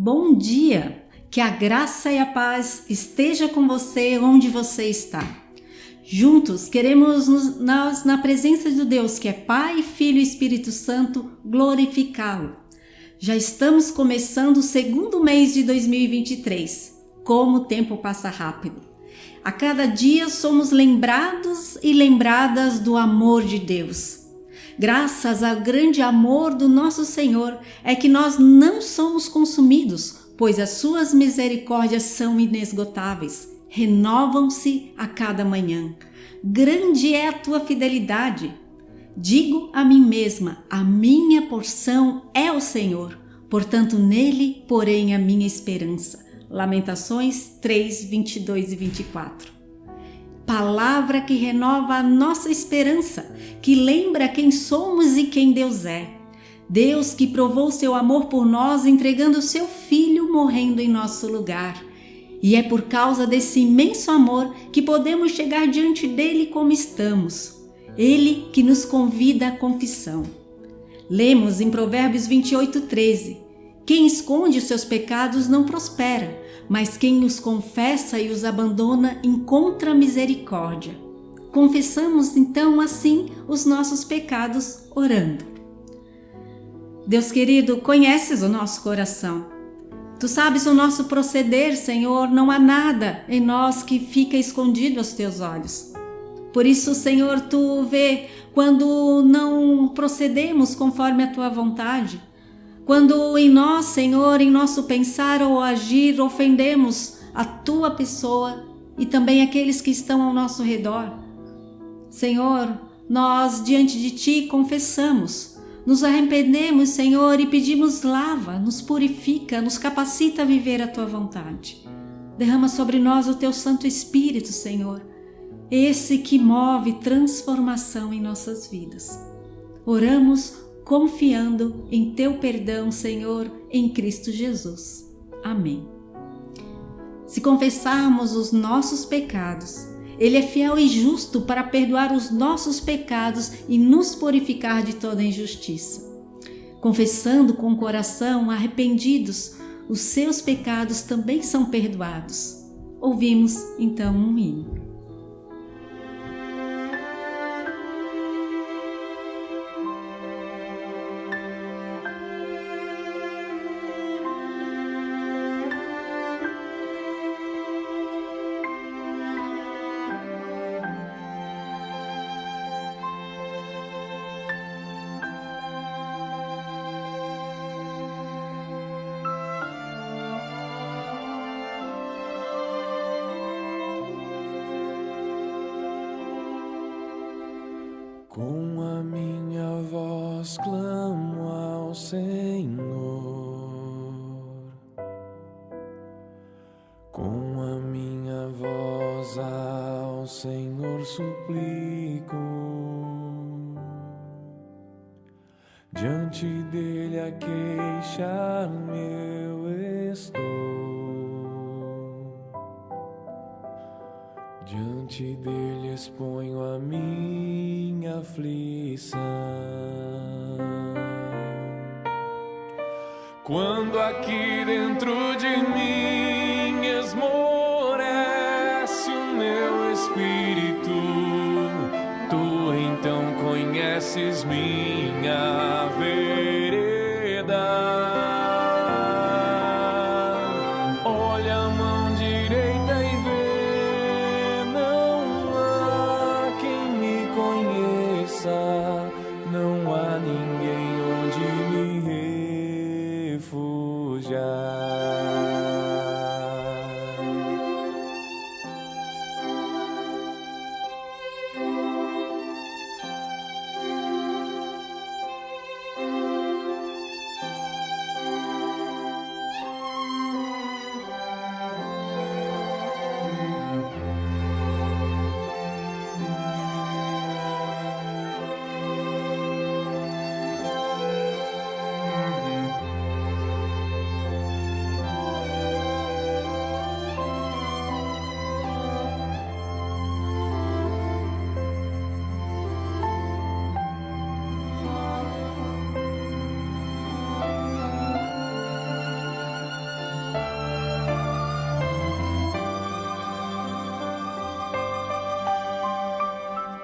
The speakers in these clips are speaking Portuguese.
Bom dia! Que a graça e a paz esteja com você onde você está. Juntos queremos nós, na presença de Deus, que é Pai, Filho e Espírito Santo, glorificá-lo. Já estamos começando o segundo mês de 2023. Como o tempo passa rápido. A cada dia somos lembrados e lembradas do amor de Deus. Graças ao grande amor do nosso Senhor é que nós não somos consumidos, pois as suas misericórdias são inesgotáveis, renovam-se a cada manhã. Grande é a tua fidelidade. Digo a mim mesma, a minha porção é o Senhor, portanto nele porém a minha esperança. Lamentações 3, 22 e 24. Palavra que renova a nossa esperança, que lembra quem somos e quem Deus é. Deus que provou seu amor por nós, entregando seu Filho morrendo em nosso lugar. E é por causa desse imenso amor que podemos chegar diante dele como estamos. Ele que nos convida à confissão. Lemos em Provérbios 28, 13. Quem esconde os seus pecados não prospera, mas quem os confessa e os abandona encontra misericórdia. Confessamos então assim os nossos pecados orando. Deus querido, conheces o nosso coração. Tu sabes o nosso proceder, Senhor, não há nada em nós que fica escondido aos teus olhos. Por isso, Senhor, tu vê quando não procedemos conforme a tua vontade. Quando em nós, Senhor, em nosso pensar ou agir, ofendemos a tua pessoa e também aqueles que estão ao nosso redor. Senhor, nós diante de ti confessamos, nos arrependemos, Senhor, e pedimos lava, nos purifica, nos capacita a viver a tua vontade. Derrama sobre nós o teu Santo Espírito, Senhor, esse que move transformação em nossas vidas. Oramos confiando em teu perdão, Senhor, em Cristo Jesus. Amém. Se confessarmos os nossos pecados, Ele é fiel e justo para perdoar os nossos pecados e nos purificar de toda injustiça. Confessando com o coração arrependidos, os seus pecados também são perdoados. Ouvimos então um hino. Com a minha voz clamo ao Senhor, com a minha voz ao Senhor suplico, diante dele a queixar-me eu estou. Diante dele exponho a minha aflição. Quando aqui dentro de mim esmorece o meu espírito, tu então conheces minha vereda. Olha a mão direita e vê. Não há ninguém onde me refugiar.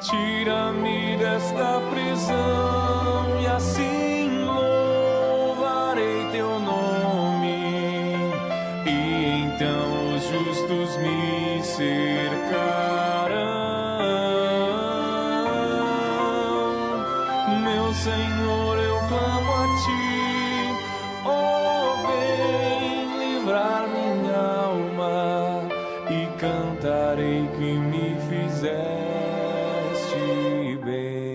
tira-me desta prisão e assim louvarei teu nome. E então os justos me cercarão. Meu Senhor, eu clamo a ti, oh, vem livrar minha alma e cantarei que me fizeste bem.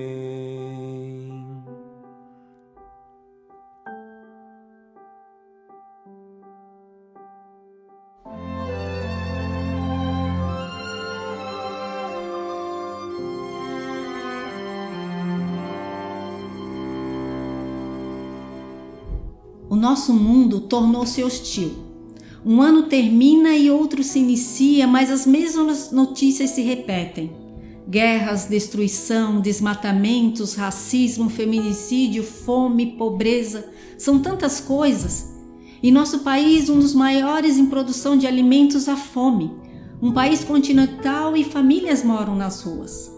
O nosso mundo tornou-se hostil. Um ano termina e outro se inicia, mas as mesmas notícias se repetem. Guerras, destruição, desmatamentos, racismo, feminicídio, fome, pobreza, são tantas coisas. E nosso país, um dos maiores em produção de alimentos, a fome. Um país continental e famílias moram nas ruas.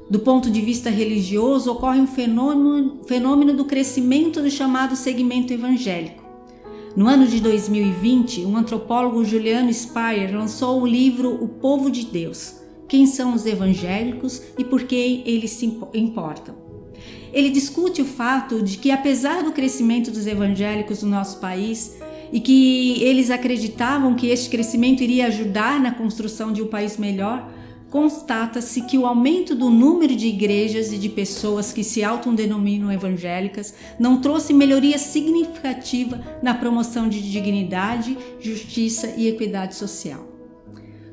Do ponto de vista religioso, ocorre um fenômeno do crescimento do chamado segmento evangélico. No ano de 2020, o antropólogo Julian Speyer lançou o livro O Povo de Deus. Quem são os evangélicos e por que eles se importam? Ele discute o fato de que, apesar do crescimento dos evangélicos no nosso país e que eles acreditavam que este crescimento iria ajudar na construção de um país melhor, constata-se que o aumento do número de igrejas e de pessoas que se autodenominam evangélicas não trouxe melhoria significativa na promoção de dignidade, justiça e equidade social.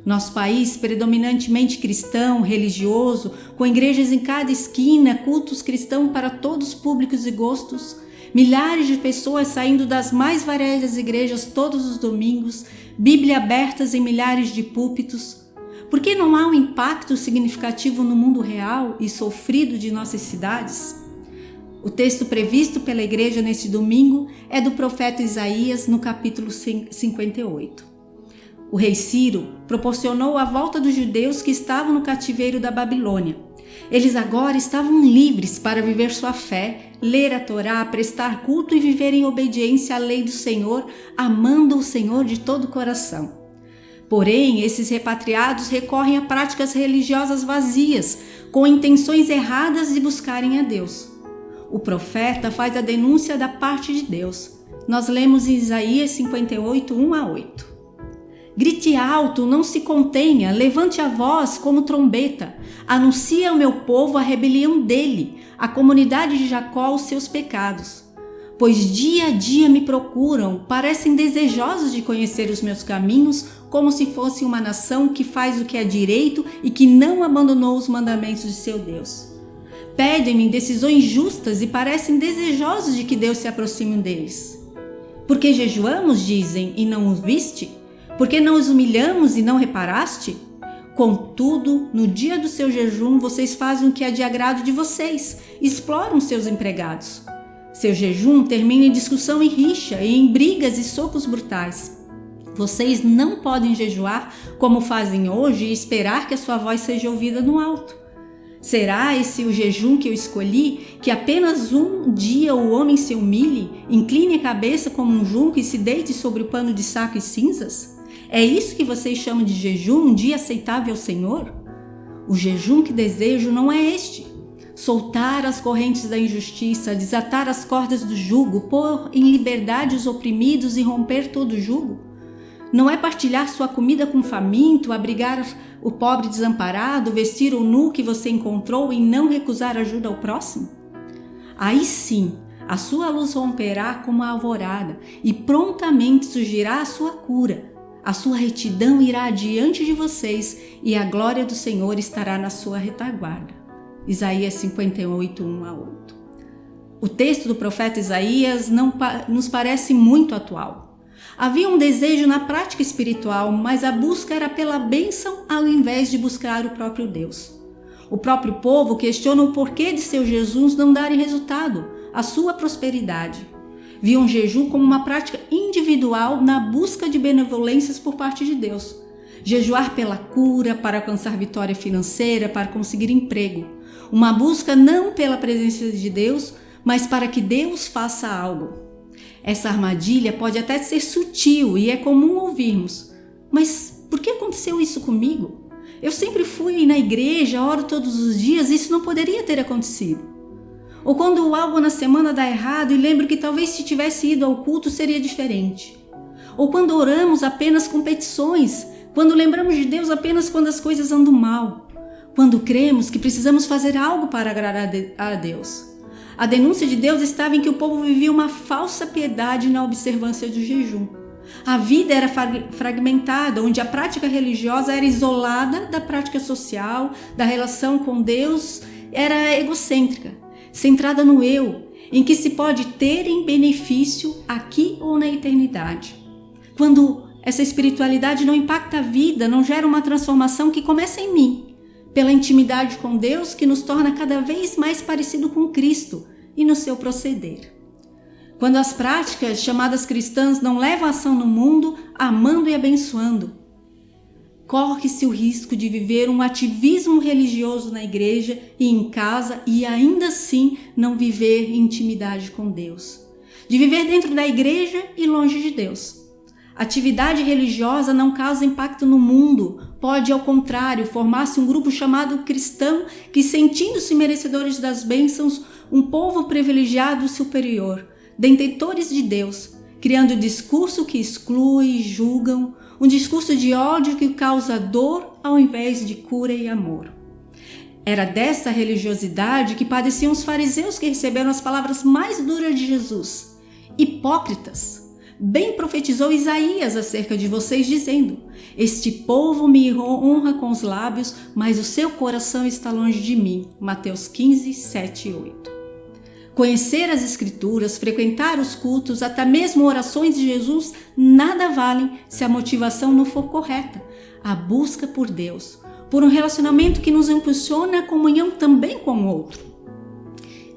Nosso país, predominantemente cristão, religioso, com igrejas em cada esquina, cultos cristãos para todos os públicos e gostos, milhares de pessoas saindo das mais variadas igrejas todos os domingos, Bíblia abertas em milhares de púlpitos. Por que não há um impacto significativo no mundo real e sofrido de nossas cidades? O texto previsto pela igreja neste domingo é do profeta Isaías, no capítulo 58. O rei Ciro proporcionou a volta dos judeus que estavam no cativeiro da Babilônia. Eles agora estavam livres para viver sua fé, ler a Torá, prestar culto e viver em obediência à lei do Senhor, amando o Senhor de todo o coração. Porém, esses repatriados recorrem a práticas religiosas vazias, com intenções erradas de buscarem a Deus. O profeta faz a denúncia da parte de Deus. Nós lemos em Isaías 58, 1-8. Grite alto, não se contenha, levante a voz como trombeta, anuncie ao meu povo a rebelião dele, à comunidade de Jacó os seus pecados. Pois dia a dia me procuram, parecem desejosos de conhecer os meus caminhos, como se fosse uma nação que faz o que é direito e que não abandonou os mandamentos de seu Deus. Pedem-me decisões justas e parecem desejosos de que Deus se aproxime deles. Porque jejuamos, dizem, e não os viste? Porque não os humilhamos e não reparaste? Contudo, no dia do seu jejum, vocês fazem o que é de agrado de vocês, exploram seus empregados. Seu jejum termina em discussão e rixa, e em brigas e socos brutais. Vocês não podem jejuar como fazem hoje e esperar que a sua voz seja ouvida no alto. Será esse o jejum que eu escolhi, que apenas um dia o homem se humilhe, incline a cabeça como um junco e se deite sobre o pano de saco e cinzas? É isso que vocês chamam de jejum, um dia aceitável ao Senhor? O jejum que desejo não é este. Soltar as correntes da injustiça, desatar as cordas do jugo, pôr em liberdade os oprimidos e romper todo jugo? Não é partilhar sua comida com o faminto, abrigar o pobre desamparado, vestir o nu que você encontrou e não recusar ajuda ao próximo? Aí sim, a sua luz romperá como a alvorada e prontamente surgirá a sua cura. A sua retidão irá adiante de vocês e a glória do Senhor estará na sua retaguarda. Isaías 58, 1-8. O texto do profeta Isaías nos parece muito atual. Havia um desejo na prática espiritual, mas a busca era pela bênção ao invés de buscar o próprio Deus. O próprio povo questiona o porquê de seus jejuns não darem resultado, a sua prosperidade. Viam o jejum como uma prática individual na busca de benevolências por parte de Deus. Jejuar pela cura, para alcançar vitória financeira, para conseguir emprego. Uma busca não pela presença de Deus, mas para que Deus faça algo. Essa armadilha pode até ser sutil e é comum ouvirmos. Mas por que aconteceu isso comigo? Eu sempre fui na igreja, oro todos os dias, isso não poderia ter acontecido. Ou quando algo na semana dá errado e lembro que talvez se tivesse ido ao culto seria diferente. Ou quando oramos apenas com petições, quando lembramos de Deus apenas quando as coisas andam mal, quando cremos que precisamos fazer algo para agradar a Deus. A denúncia de Deus estava em que o povo vivia uma falsa piedade na observância do jejum. A vida era fragmentada, onde a prática religiosa era isolada da prática social, da relação com Deus, era egocêntrica, centrada no eu, em que se pode ter em benefício aqui ou na eternidade. Quando essa espiritualidade não impacta a vida, não gera uma transformação que começa em mim, pela intimidade com Deus que nos torna cada vez mais parecido com Cristo e no seu proceder. Quando as práticas chamadas cristãs não levam a ação no mundo, amando e abençoando, corre-se o risco de viver um ativismo religioso na igreja e em casa e ainda assim não viver intimidade com Deus. De viver dentro da igreja e longe de Deus. Atividade religiosa não causa impacto no mundo, pode, ao contrário, formar-se um grupo chamado cristão que, sentindo-se merecedores das bênçãos, um povo privilegiado superior, detentores de Deus, criando discurso que exclui, julgam, um discurso de ódio que causa dor ao invés de cura e amor. Era dessa religiosidade que padeciam os fariseus que receberam as palavras mais duras de Jesus. Hipócritas! Bem profetizou Isaías acerca de vocês, dizendo: este povo me honra com os lábios, mas o seu coração está longe de mim. Mateus 15, 7 e 8. Conhecer as Escrituras, frequentar os cultos, até mesmo orações de Jesus, nada valem se a motivação não for correta. A busca por Deus, por um relacionamento que nos impulsiona a comunhão também com o outro.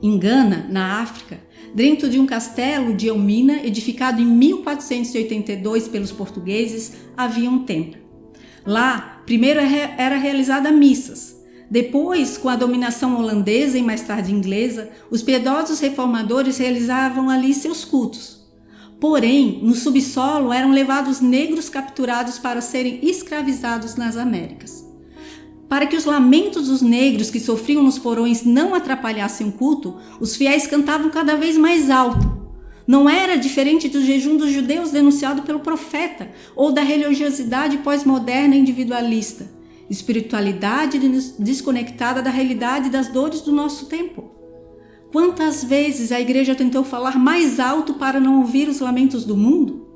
Em Gana, na África, dentro de um castelo de Elmina, edificado em 1482 pelos portugueses, havia um templo. Lá, primeiro era realizada missas. Depois, com a dominação holandesa e mais tarde inglesa, os piedosos reformadores realizavam ali seus cultos. Porém, no subsolo eram levados negros capturados para serem escravizados nas Américas. Para que os lamentos dos negros que sofriam nos porões não atrapalhassem o culto, os fiéis cantavam cada vez mais alto. Não era diferente do jejum dos judeus denunciado pelo profeta ou da religiosidade pós-moderna individualista. Espiritualidade desconectada da realidade das dores do nosso tempo. Quantas vezes a igreja tentou falar mais alto para não ouvir os lamentos do mundo?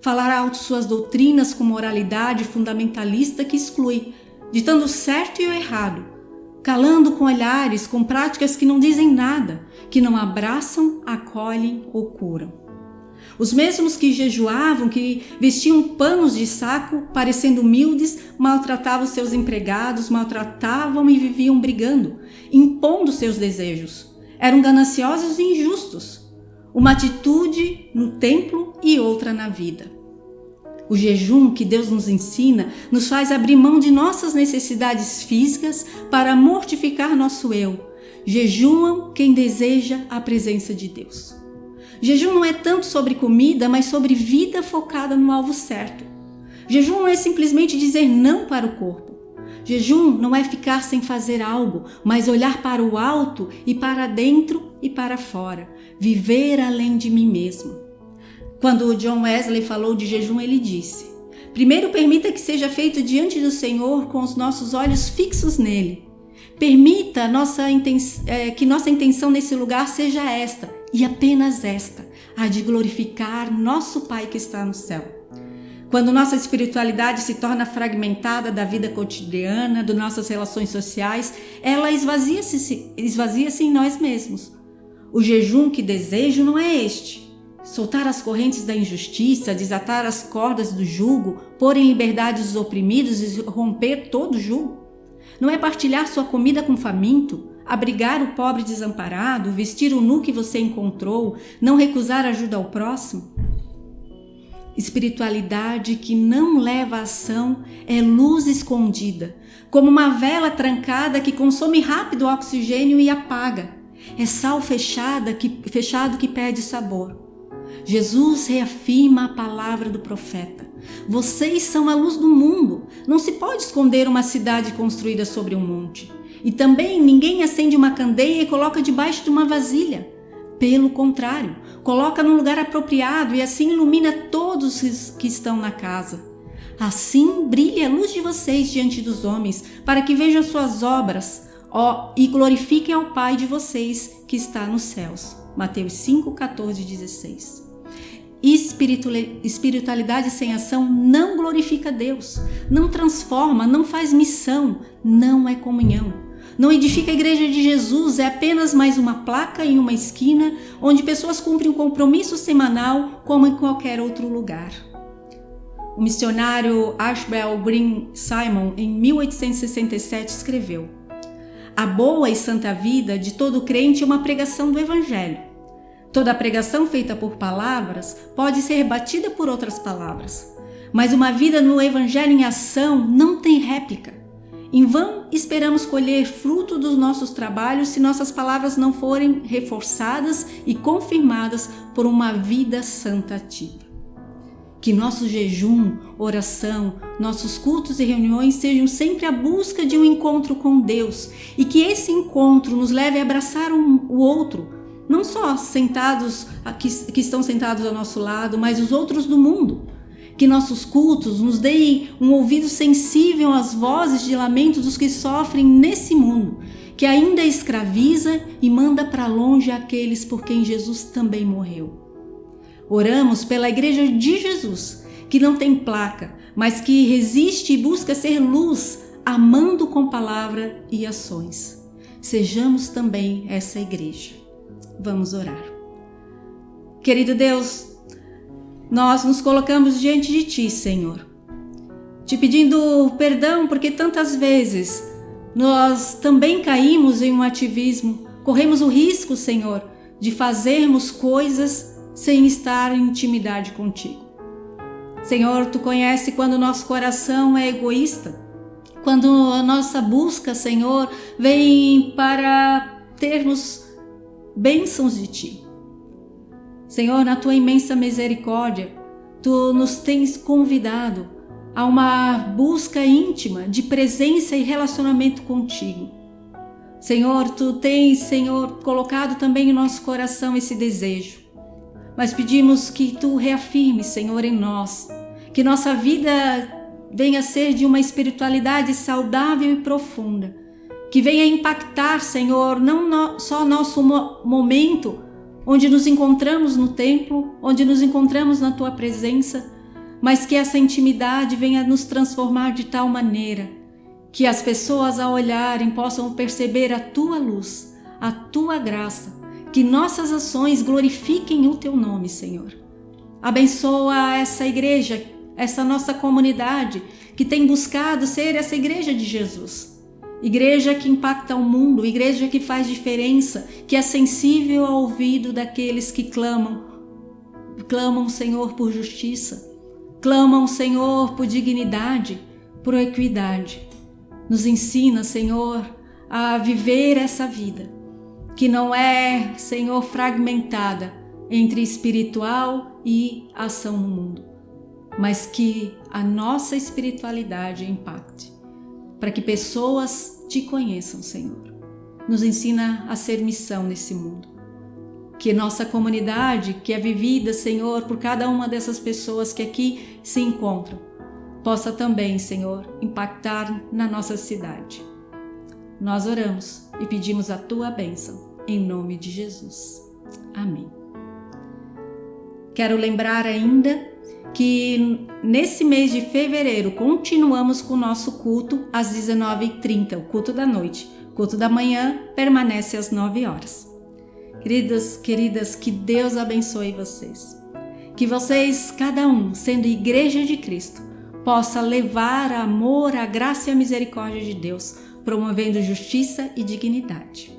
Falar alto suas doutrinas com moralidade fundamentalista que exclui, ditando o certo e o errado, calando com olhares, com práticas que não dizem nada, que não abraçam, acolhem ou curam. Os mesmos que jejuavam, que vestiam panos de saco, parecendo humildes, maltratavam seus empregados, maltratavam e viviam brigando, impondo seus desejos. Eram gananciosos e injustos. Uma atitude no templo e outra na vida. O jejum que Deus nos ensina nos faz abrir mão de nossas necessidades físicas para mortificar nosso eu. Jejuam quem deseja a presença de Deus. Jejum não é tanto sobre comida, mas sobre vida focada no alvo certo. Jejum não é simplesmente dizer não para o corpo. Jejum não é ficar sem fazer algo, mas olhar para o alto e para dentro e para fora. Viver além de mim mesmo. Quando John Wesley falou de jejum, ele disse: primeiro permita que seja feito diante do Senhor com os nossos olhos fixos nele. Permita que nossa intenção nesse lugar seja esta, e apenas esta, a de glorificar nosso Pai que está no céu. Quando nossa espiritualidade se torna fragmentada da vida cotidiana, de nossas relações sociais, ela esvazia-se em nós mesmos. O jejum que desejo não é este: soltar as correntes da injustiça, desatar as cordas do jugo, pôr em liberdade os oprimidos e romper todo o jugo. Não é partilhar sua comida com o faminto, abrigar o pobre desamparado, vestir o nu que você encontrou, não recusar ajuda ao próximo. Espiritualidade que não leva à ação é luz escondida, como uma vela trancada que consome rápido o oxigênio e apaga. É sal fechado que perde sabor. Jesus reafirma a palavra do profeta. Vocês são a luz do mundo. Não se pode esconder uma cidade construída sobre um monte. E também ninguém acende uma candeia e coloca debaixo de uma vasilha. Pelo contrário, coloca no lugar apropriado e assim ilumina todos os que estão na casa. Assim brilhe a luz de vocês diante dos homens, para que vejam suas obras e glorifiquem ao Pai de vocês que está nos céus. Mateus 5, 14 e 16. Espiritualidade sem ação não glorifica Deus, não transforma, não faz missão, não é comunhão. Não edifica a igreja de Jesus, é apenas mais uma placa em uma esquina onde pessoas cumprem um compromisso semanal como em qualquer outro lugar. O missionário Ashbel Green Simon, em 1867, escreveu: a boa e santa vida de todo crente é uma pregação do Evangelho. Toda pregação feita por palavras pode ser rebatida por outras palavras, mas uma vida no Evangelho em ação não tem réplica. Em vão esperamos colher fruto dos nossos trabalhos se nossas palavras não forem reforçadas e confirmadas por uma vida santa ativa. Que nosso jejum, oração, nossos cultos e reuniões sejam sempre a busca de um encontro com Deus e que esse encontro nos leve a abraçar o outro, não só que estão sentados ao nosso lado, mas os outros do mundo. Que nossos cultos nos deem um ouvido sensível às vozes de lamento dos que sofrem nesse mundo, que ainda escraviza e manda para longe aqueles por quem Jesus também morreu. Oramos pela Igreja de Jesus, que não tem placa, mas que resiste e busca ser luz, amando com palavra e ações. Sejamos também essa igreja. Vamos orar. Querido Deus, nós nos colocamos diante de Ti, Senhor, Te pedindo perdão porque tantas vezes nós também caímos em um ativismo, corremos o risco, Senhor, de fazermos coisas sem estar em intimidade contigo. Senhor, Tu conhece quando o nosso coração é egoísta, quando a nossa busca, Senhor, vem para termos bênçãos de Ti. Senhor, na Tua imensa misericórdia, Tu nos tens convidado a uma busca íntima de presença e relacionamento contigo. Senhor, Tu tens, Senhor, colocado também em nosso coração esse desejo. Mas pedimos que Tu reafirmes, Senhor, em nós, que nossa vida venha a ser de uma espiritualidade saudável e profunda, que venha impactar, Senhor, não só nosso momento, onde nos encontramos no templo, onde nos encontramos na Tua presença, mas que essa intimidade venha nos transformar de tal maneira que as pessoas ao olharem possam perceber a Tua luz, a Tua graça, que nossas ações glorifiquem o Teu nome, Senhor. Abençoa essa igreja, essa nossa comunidade que tem buscado ser essa igreja de Jesus. Igreja que impacta o mundo, igreja que faz diferença, que é sensível ao ouvido daqueles que clamam, Senhor, por justiça, clamam, Senhor, por dignidade, por equidade. Nos ensina, Senhor, a viver essa vida, que não é, Senhor, fragmentada entre espiritual e ação no mundo, mas que a nossa espiritualidade impacte, para que pessoas Te conheçam, Senhor. Nos ensina a ser missão nesse mundo. Que nossa comunidade, que é vivida, Senhor, por cada uma dessas pessoas que aqui se encontram, possa também, Senhor, impactar na nossa cidade. Nós oramos e pedimos a Tua bênção, em nome de Jesus. Amém. Quero lembrar ainda que nesse mês de fevereiro continuamos com o nosso culto às 19h30, o culto da noite. O culto da manhã permanece às 9 horas. Queridas, que Deus abençoe vocês. Que vocês, cada um, sendo igreja de Cristo, possa levar amor, a graça e a misericórdia de Deus, promovendo justiça e dignidade.